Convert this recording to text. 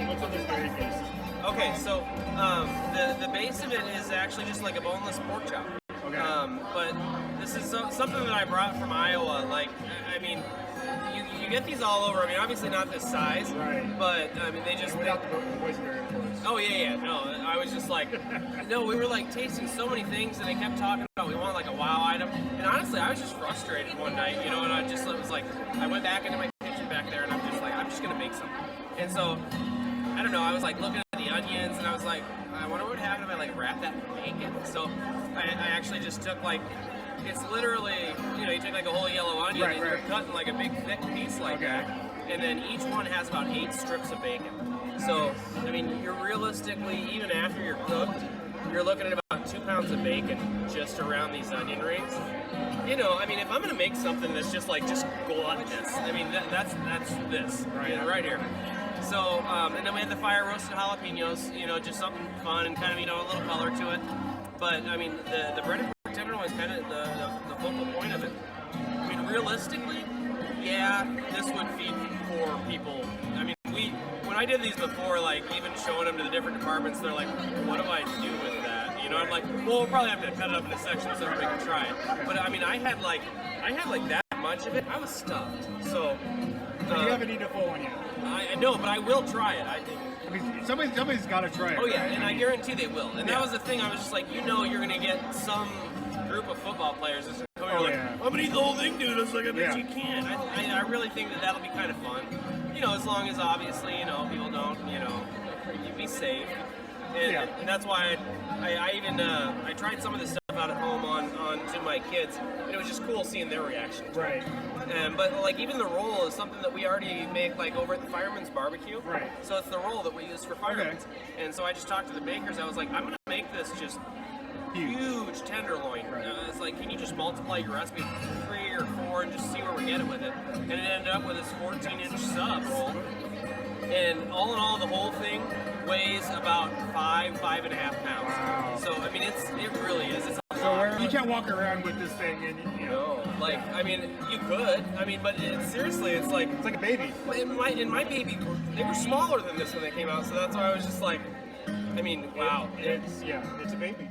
What's on this very base? Okay, so the base of it is actually just like a boneless pork chop. Okay. But this is something that I brought from Iowa. Like, I mean, you get these all over. I mean, obviously not this size, right? But I mean, they just. Without the Boysenberry, of course. Oh yeah. No, I was just like, no, we were like tasting so many things, and they kept talking about we want like a wow item. And honestly, I was just frustrated one night, you know, and I just was like, I went back into my kitchen back there, and I'm just like, I'm just gonna make something. And so, I don't know, I was like looking at the onions, and I was like, I wonder what would happen if I like wrap that in bacon. So I actually just took like, it's literally, you know, you take like a whole yellow onion and you're cutting like a big thick piece like that. And then each one has about 8 strips of bacon. So, I mean, you're realistically, even after you're cooked, you're looking at about 2 pounds of bacon just around these onion rings. You know, I mean, if I'm gonna make something that's just like, just gluttonous, I mean, that's this, right here. So, and then we had the fire roasted jalapenos, you know, just something fun and kind of, you know, a little color to it. But, I mean, the bread and pork tenderloin was kind of the focal point of it. I mean, realistically, yeah, this would feed 4 people. I mean, when I did these before, like, even showing them to the different departments, they're like, what do I do with that? You know, I'm like, well, we'll probably have to cut it up into sections so everybody can try it. But, I mean, I had like that much of it. I was stuffed. So, you haven't eaten a full one yet. I know, but I will try it. I mean, somebody's got to try it. Oh yeah, and I guarantee they will. And that was the thing. I was just like, you know, you're gonna get some group of football players that's like, I'm gonna eat the whole thing, dude. I was like, I bet you can. I really think that'll be kind of fun. You know, as long as obviously, you know, people don't, you know, you be safe. And that's why I even I tried some of this stuff out at home on to my kids, and it was just cool seeing their reaction. Right. But like even the roll is something that we already make like over at the Fireman's Barbecue. Right. So it's the roll that we use for firemen's. Okay. And so I just talked to the bakers. I was like, I'm gonna make this just huge tenderloin. Right. It's like, can you just multiply your recipe 3 or 4 and just see where we get it with it? And it ended up with this 14-inch sub roll. And all in all, the whole thing weighs about 5.5 pounds. Wow. So I mean, it really is. It's so you can't walk around with this thing and you know. No, like I mean, you could. I mean, but seriously, it's like a baby. In my baby, they were smaller than this when they came out. So that's why I was just like, I mean, wow. It's a baby.